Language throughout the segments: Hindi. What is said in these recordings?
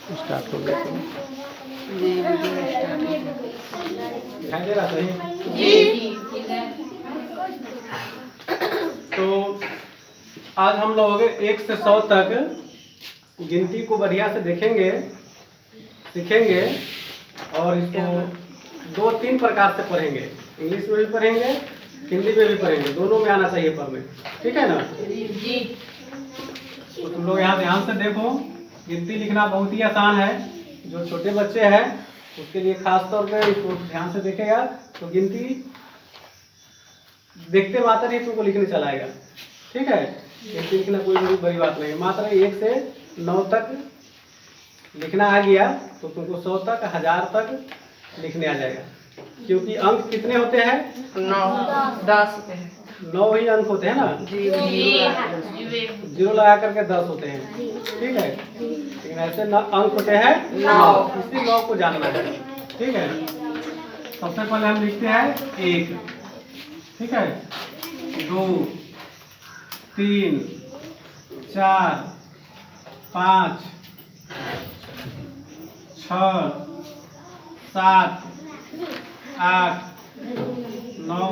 स्टार्ट हो गया जी वीडियो स्टार्ट हो गया। दिखाई दे रहा सही? जी। तो आज हम लोग 1 से 100 तक गिनती को बढ़िया से देखेंगे, सीखेंगे और इसको 2-3 प्रकार से पढ़ेंगे। इंग्लिश में भी पढ़ेंगे, हिंदी में भी पढ़ेंगे, दोनों में आना चाहिए पढ़ने। ठीक है ना? जी। तो तुम लोग यहाँ ध्यान से देखो। गिनती लिखना बहुत ही आसान है। जो छोटे बच्चे हैं उसके लिए खास तौर पे इसको ध्यान से देखेगा तो गिनती देखते मात्र ही तुमको लिखने चला आएगा। ठीक है? गिनती लिखना कोई बड़ी बात नहीं है। मात्र 1 से 9 तक लिखना आ गया तो तुमको 100 तक, 1000 तक लिखने आ जाएगा। क्योंकि अंक कितने होते हैं? 9 10 होते हैं। 9 ही अंक होते हैं ना? जी जीरो लगा करके 10 होते हैं। ठीक है? लेकिन ऐसे अंक होते हैं 9। इसी 9 को जानना है। ठीक है? सबसे पहले हम लिखते हैं 1। ठीक है? 2 3 4 5 6 7 8 9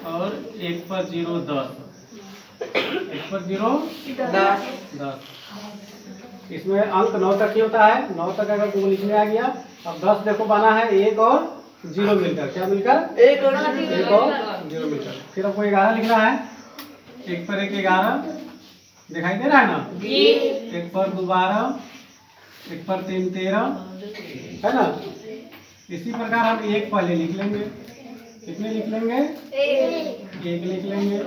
और 1 पर 0 10। 1 पर 0 10। इसमें अंक 9 तक ही होता है। 9 तक अगर तुमको लिखने आ गया। अब 10 देखो बना है 1 और 0 मिलकर। क्या मिलकर? 1 और 0 मिलकर। फिर हमको 11 लिखना है। 1 पर 1 11 दिखाई दे रहा है ना? जी। 1 पर 2 12, 1 पर 3 13, है ना? इसी प्रकार हम 1 पहले लिख लेंगे। कितने लिख लेंगे? 1 लिख लेंगे।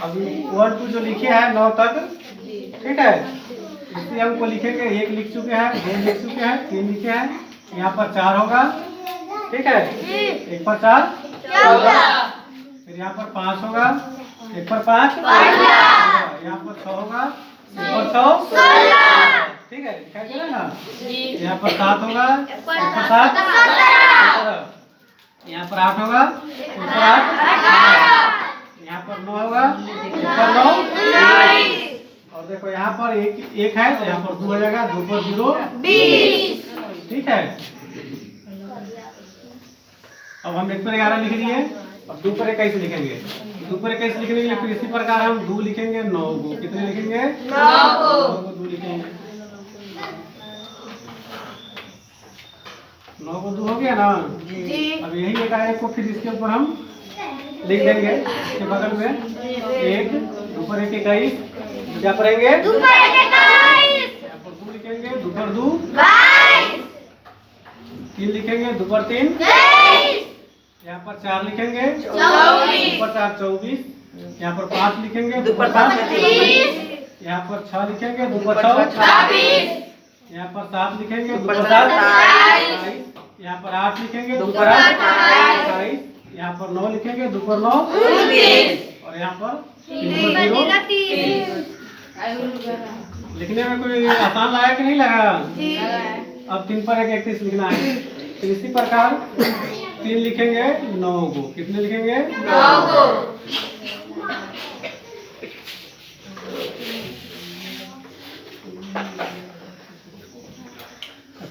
अभी 1 2 जो लिखे हैं 9 तक, ठीक है, इसी हमको लिखेंगे। 1 लिख चुके हैं, 2 लिख चुके हैं, 3 लिखे हैं। यहाँ पर 4 होगा। ठीक है? 1 पर 4 फिर यहाँ पर 5 होगा। 1 पर 5 यहाँ पर 6 होगा। 1 पर 6 ठीक है? दिखाई दे रहा है ना? यहाँ पर 7 होगा। 1 पर 7 यहाँ पर 8 होगा। 1 पर 8 यहाँ पर 9 होगा। 1 पर 9 और देखो यहाँ पर एक है तो यहाँ पर 2 हो जाएगा। 2 पर 0 20। ठीक है? अब हम 1 पर 11 लिख दिए। अब 2 पर 21 लिखेंगे। 2 पर 21 लिखने के लिए फिर इसी प्रकार हम 2 लिखेंगे 9 को। कितने लिखेंगे? 9 को 2 लिखेंगे। 9 को 2 हो गया ना? जी। अब यही एक को फिर इसके ऊपर हम लिख देंगे। इसके बगल में 1 2 पर 1 21 क्या पढ़ेंगे? 2 पर 1 21। यहाँ पर 2 लिखेंगे। 2 पर 2 22। 3 लिखेंगे। 2 पर 3 23। यहाँ पर 4 लिखेंगे। 24। 2 पर 4 24। यहाँ पर 5 लिखेंगे। 2 पर 5 30। यहाँ पर 6 लिखेंगे। 2 पर 6 26। यहाँ पर 7 लिखेंगे। 2 पर 7 28। यहाँ पर 8 लिखेंगे। 2 पर 8 28। यहाँ पर 9 लिखेंगे। 2 पर 9 19। और यहाँ पर 3 पर 0 लिखने में कोई आसान लगा कि नहीं लगा? अब 3 पर 1 31 लिखना है। तो इसी प्रकार 3 लिखेंगे 9 को। कितने लिखेंगे? 9 को।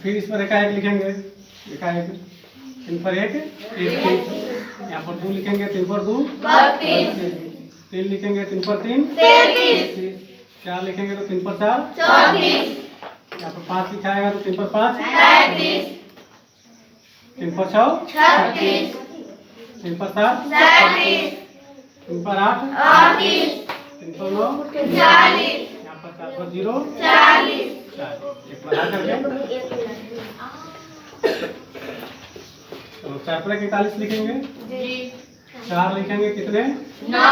फिर इस पर एकाएक लिखेंगे। एकाएक 3 पर 1 21। यहाँ पर 2 लिखेंगे। 3 पर 2 32। 3 लिखेंगे। 3 पर 3 33। 4 लिखेंगे तो 3 पर 4 34। यहाँ पर 5 लिखाएगा तो 3 पर 5 35। 3 पर 6 36। 3 पर 7 37। 3 पर 8 38। 3 पर 9 40। यहाँ पर 4 पर 0 40। एक बढ़ा करके तो 4 पर 41 लिखेंगे। 4 लिखेंगे। कितने? 9।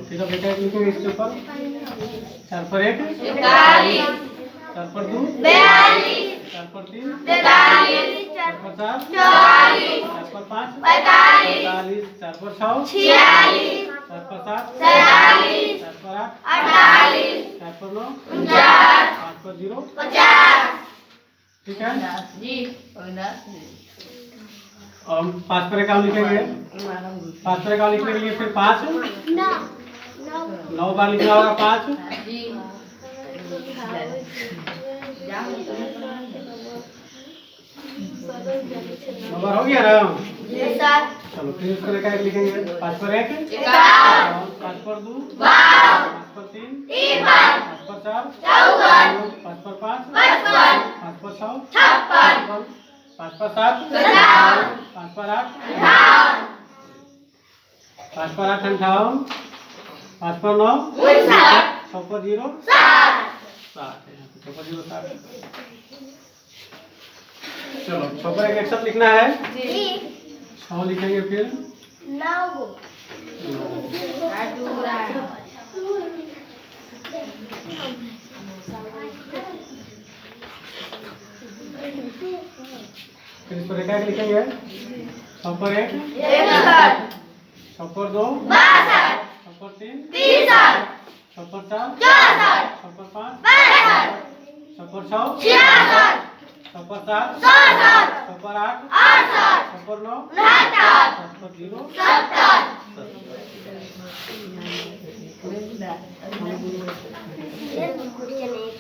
ठीक है बेटा लिखेंगे इसके ऊपर। 4 पर 1 41। 4 पर 2 42। 4 पर 3 43। 4 पर 4 44। 4 पर 5 45। 4 पर 6 46। 4 पर 7 47। 4 पर 8 48। 4 पर 9 49। 5 पर 0 50। ठीक है? जी। और 5 पर एकाउंट लिखेंगे। 5 पर एकाउंट लिखने के लिए फिर 5 9 बार लिखना होगा। 5 9 बार हो गया ना। चलो फिर इसको लेकर लिखेंगे। 5 पर 1 5 पर 2 5 पर 3 5 पर 4 5 पर 5 5 पर 6 5 पर 7 5 पर 8 5 पर 8 58 5 पर 9 6 पर 0 7 6 पर 0 7। चलो 6 पर एक साथ लिखना है। 6 लिखेंगे फिर 9 फिर इस पर एक लिखेंगे। 6 पर 1 6 पर 2 6 पर 3 6 पर 4 6 पर 5 6 पर 6 6 पर 7 6 पर 8 6 पर 9 7 पर 0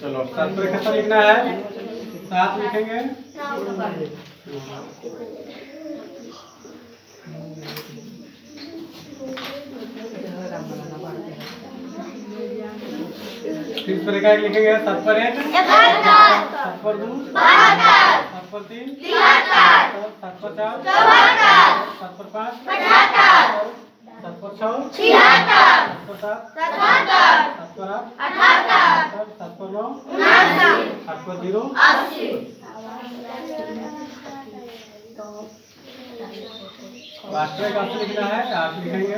चलो 7 पर इकट्ठा लिखना है। 7 लिखेंगे। फिर पर एक लिखेंगे। 7 पर 1 7 पर 2 7 पर 3 7 पर 4 7 पर 5 7 पर 6 7 पर 7 7 पर 8 7 पर 9 8 पर 0 वास्तविक आपसे लिखना है। 8 लिखेंगे।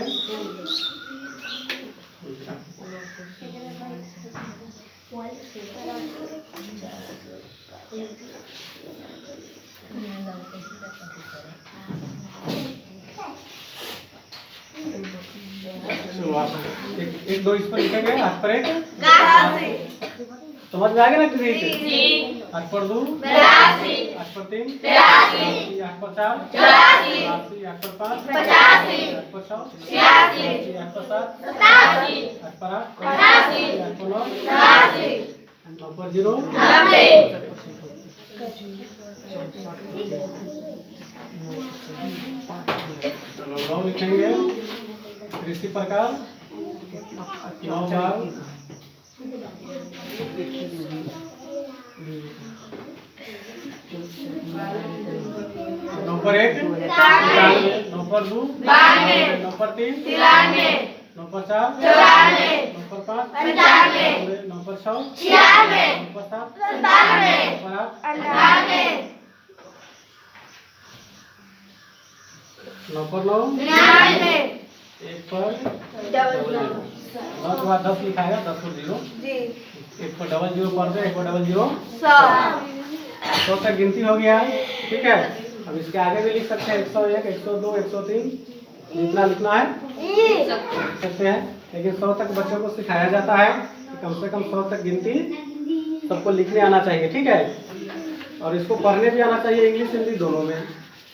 एक 2 इस पर लिखेंगे। 8 पर 1 समझ में आ गया ना। 8 पर 2 8 पर 3 8 पर 4 8 पर 5 8 पर 6 8 पर 7 8 पर 8 8 पर 9 9 पर 0 चलो 9 लिखेंगे। फिर इसी प्रकार 9 बार 9 पर 1 9 पर 2 9 पर 3 9 पर 4 9 पर 5 9 पर 6 9 पर 7 9 पर 8 9 पर 9 1 पर 9 के बाद 10 लिखा है। 10 पर 0 1 पर डबल 0 पर 1 पर डबल 0 100 तक गिनती हो गया। ठीक है। अब इसके आगे भी लिख सकते हैं। 101 102 103 जितना लिखना है लिख सकते हैं। लेकिन 100 तक बच्चों को सिखाया जाता है कि कम से कम 100 तक गिनती सबको लिखने आना चाहिए। ठीक है। और इसको पढ़ने भी आना चाहिए। इंग्लिश हिंदी दोनों में।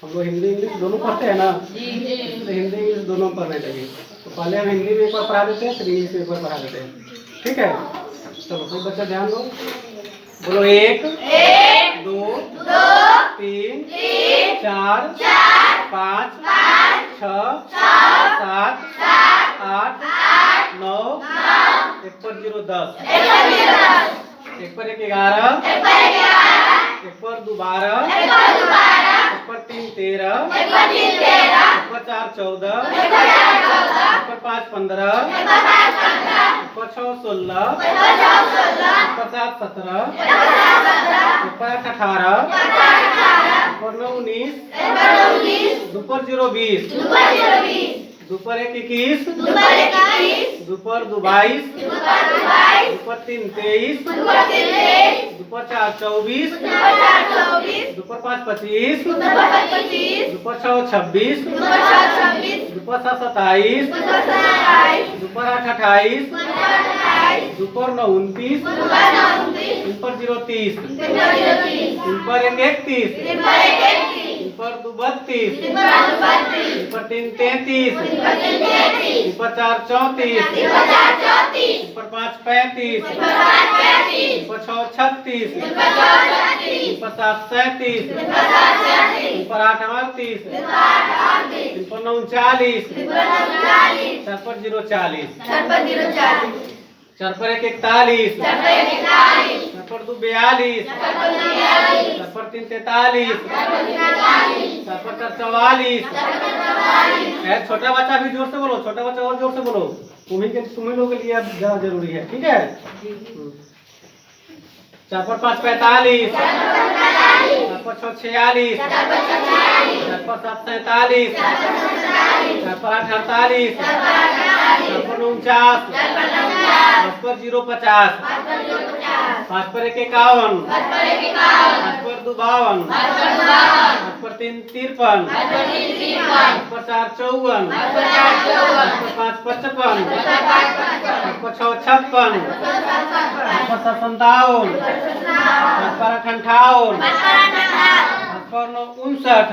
हम लोग हिंदी इंग्लिश दोनों पढ़ते हैं ना। तो हिंदी इंग्लिश दोनों पढ़ने चाहिए। तो पहले हम हिंदी में एक बार पढ़ा देते हैं, फिर इंग्लिश में एक बार पढ़ा देते हैं। ठीक है। चलो कोई बच्चा ध्यान दो। बोलो 1 2 3 4 5 6 7 8 9 1 पर 0 10 1 पर 1 11 1 पर 2 12 1 पर 3 13 1 पर 4 14 1 पर 5 15 1 पर 6 16 1 पर 7 17 1 पर 8 18 1 पर 9 19 2 पर 0 20 2 पर 1 21 2 पर 2 22 2 पर 3 23 2 पर 4 24 2 पर 5 25 2 पर 6 26 2 पर 7 27 2 पर 8 28 2 पर 9 29 3 पर 0 30 3 पर 1 31 3 पर 2 32, पर 3 33, पर 4 34, पर 5 35, पर 6 36, पर 7 37, पर 8 38, पर 9 40, 4 पर 0 40, 4 पर 1 41, 4 पर 2 42, 4 पर 3 43, 4 पर 4 44। छोटा बच्चा भी जोर से बोलो, छोटा बच्चा और जोर से बोलो, तुम्ही लोगों के लिए अब ज्यादा जरूरी है, ठीक है। 4 पर 5 45, 4 पर 6 46, 4 पर 7 47, 4 पर 8 48, 4 पर 49, 5 पर 0 50, 5 पर 1 51, 5 पर 2 52, 5 पर 3 53, 5 पर 4 54, 5 पर 5 55, 5 पर 6 56, 5 पर 7 57, 5 पर 8 58, 5 पर 9 59,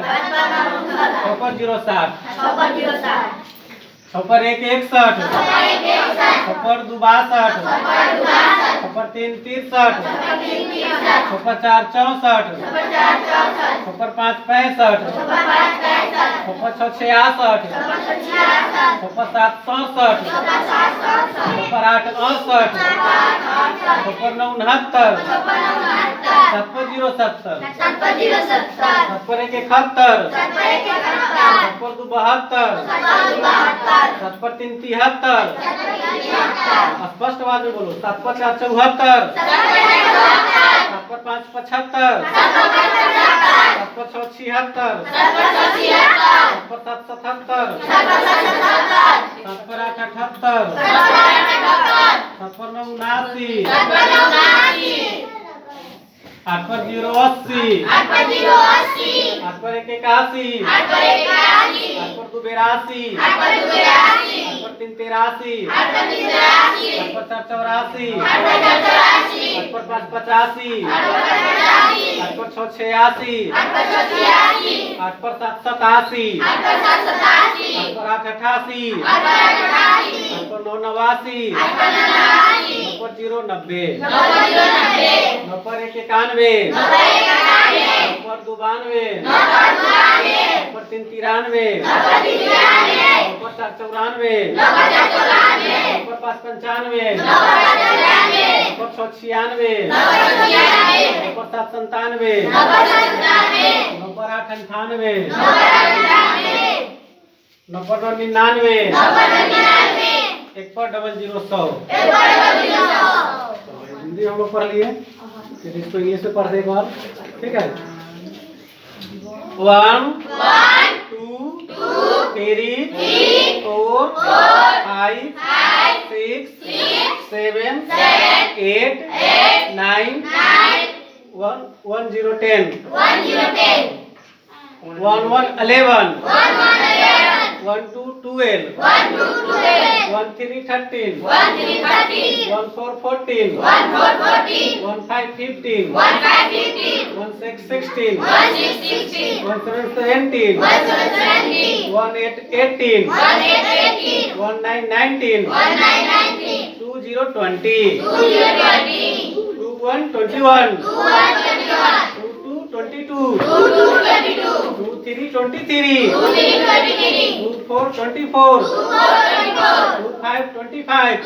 6 पर 0 60, 6 पर 1 61, 6 पर 2 62, 6 पर 3 63, 6 पर 4 64, 6 पर 5 65, 6 पर 6 66, 6 पर 7 67, 6 पर 8 68, 6 पर 9 69, 7 पर 0 70, 7 पर 1 71, 7 पर 2 72, 7 पर 3 73, स्पष्ट आवाज में बोलो, 7 पर 4 74, 7 पर 5 75, 7 पर 6 76, 7 पर 7 77, 7 पर 8 78, 7 पर 9 79, 8 पर 0 80, 8 पर 1 81, 8 पर 2 82, 8 पर 3 83, 8 पर 4 84, 8 पर 5 85, 8 पर 6 86, 8 पर 7 87, 8 पर 8 88, 8 पर 9 89, 9 पर 0 90, 9 पर 1 91, 9 पर 2 92, 9 पर 3 93, 9 पर 4 94, 9 पर 5 95, 9 पर 6 96, 9 पर 7 97, 9 पर 8 98, 9 पर 9 99, 1 पर 00 100। हिंदी हम लोग पढ़ लिए, फिर इसको इंग्लिश में पढ़ दे एक बार, ठीक है। 1 2 3 4 5 6 7 8 9 1 0 10 1 1 11 1 2 12 1 3 13 1 4 14 1 5 15 1 6 16 1 7 17 1 8 18 1 9 19 2 0 20 2 1 21 2 2 22 2 3 23 2 4 24 2 5 25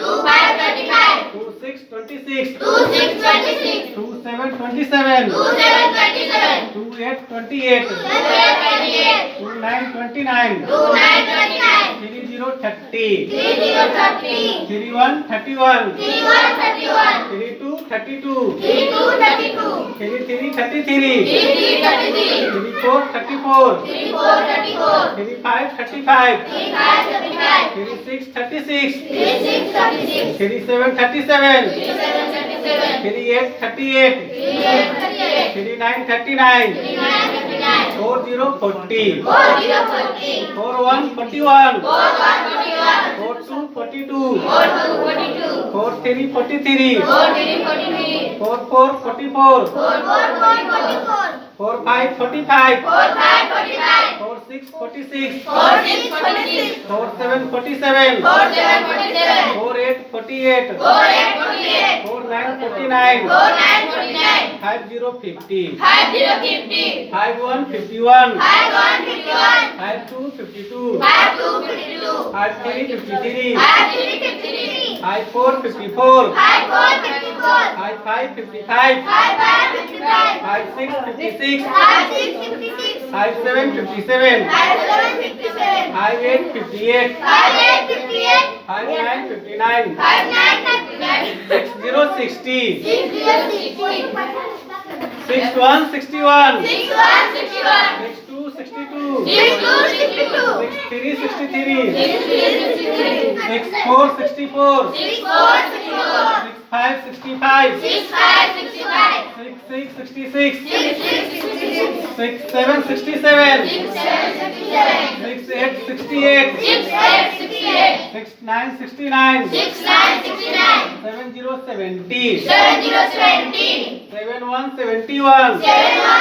2 6 26 2 7 27 2 8 28 2 9 29 3 0 30 3 1 31 3 2 32 3 3 33 3 4 34 3 5 35 3 6 36 3 7 37 3 8 38 3 9 39 4 0 40 4 1 41 4 2 42 4 3 43 4 4 44 4 5 45 4 5 45 4 6 46 4 6 46 4 7 47 4 7 47 4 8 48 4 8 48 4 9 49 4 9 49 5 0 50 5 0 50 5 1 51 5 1 51 5 2 52 5 2 52 5 3 53 5 3 53 5 4 54 5 4 54 5 5 55 5 5 55 5 6 56 5 6 56 5 7 57 5 7 57 5 8 58 5 8 58 5 9 59 5 9 59 6 0 60 6 0 60 6 1 61 6 1 61 6 2 62 6 2 62 6 3 63 6 3 63 6 4 64 6 4 64 6 5 65 6 5 65 6 6 66 6 6 66 6 7 67 6 7 67 6 8 68 6 8 68 6 9 69 6 9 69 7 0 70 7 0 70 7 1 71 7 1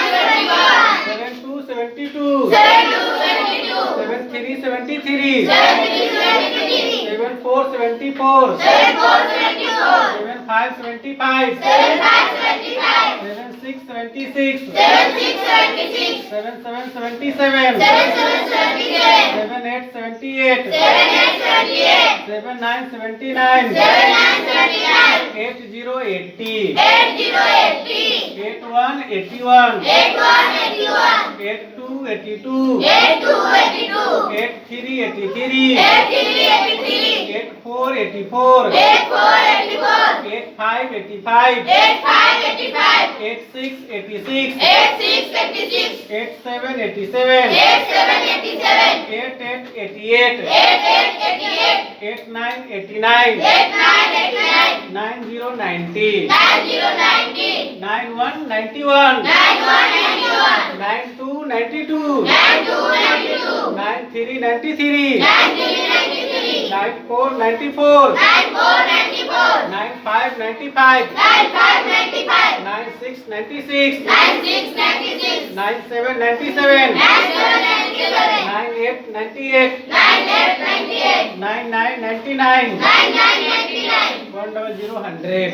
71 7 2 72 7 2 72 7 3 73 7 3 73 7 4 74 7 4 74 7 5 75 7 5 75 7 6 76 7 6 76 7 7 77 7 7 77 7 8 78 7 8 78 7 9 79 7 9 79 8 0 80 8 0 80 8 1 81 8 1 81 8 2 82 8 2 82 8 3 83 8 3 83 8 4 84 8 4 84 8 5 85 8 5 85 8 6 86 8 6 86 8 7 87 8 7 87 8 8 88 8 8 88 8 9 89 8 9 89 9 0 90 9 0 90 9 1 91 9 1 91 9 2 92 9 2 92 9 3 93 9 3 93 9 4 94 9 4 94 9 5 95 9 5 95 9 6 96 9 6 96 9 7 97 9 7 97 9 8 98 9 8 98 9 9 99 9 9 99 100 100 1 0 100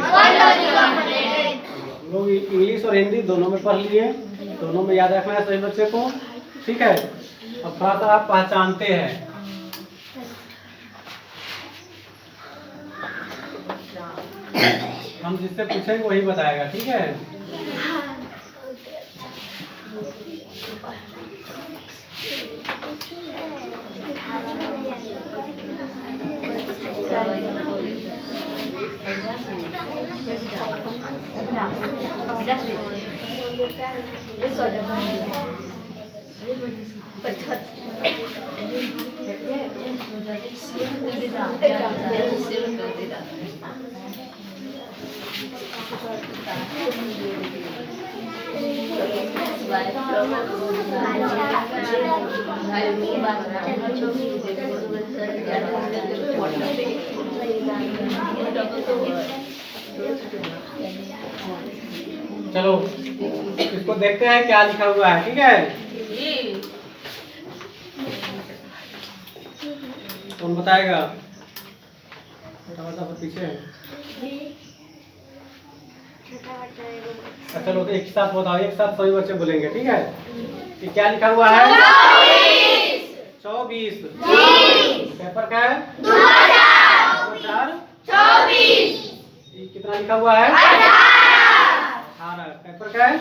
हम लोग इंग्लिश और हिंदी दोनों में पढ़ लिए, दोनों में याद रखना है सभी बच्चे को, ठीक है। अब थोड़ा सा आप पहचानते हैं। हम जिससे पूछेंगे वही बताएगा, ठीक है। चलो इसको देखते हैं क्या लिखा हुआ है, ठीक है। कौन बताएगा? पीछे चलो तो एक साथ बताओ, एक साथ सभी बच्चे बोलेंगे, ठीक है। ये क्या लिखा हुआ है? 24 पेपर का है 2024। ये कितना लिखा हुआ है? 18 पेपर का है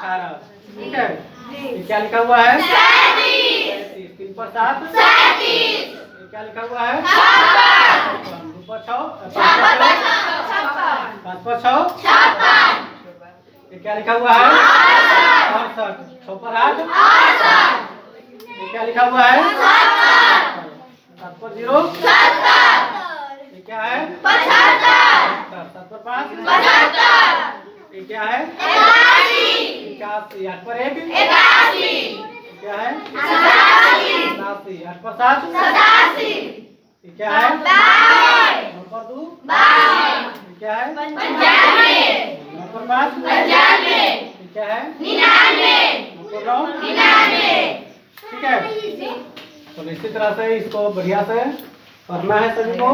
18, ठीक है। ये क्या लिखा हुआ है? 37 3 पर 7 ये क्या लिखा हुआ है? 2 पर 6 5 पर 6 ये क्या लिखा हुआ है? 68 6 पर 8 ये क्या लिखा हुआ है? 7 पर 0 ये क्या है? 7 पर 5 ये क्या है? 81 8 पर 1 ये क्या है? 87 8 पर 7 ये क्या है? 9 पर 2 ये क्या है? 9 पर 5 ये क्या है? 99 मैं बोल रहा हूँ 99 ठीक है। तो इसी तरह से इसको बढ़िया से पढ़ना है सभी को,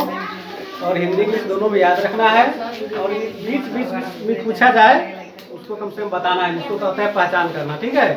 और हिंदी इंग्लिश दोनों में याद रखना है, और बीच बीच में पूछा जाए उसको कम से कम बताना है, जिसको कहते हैं पहचान करना। ठीक है।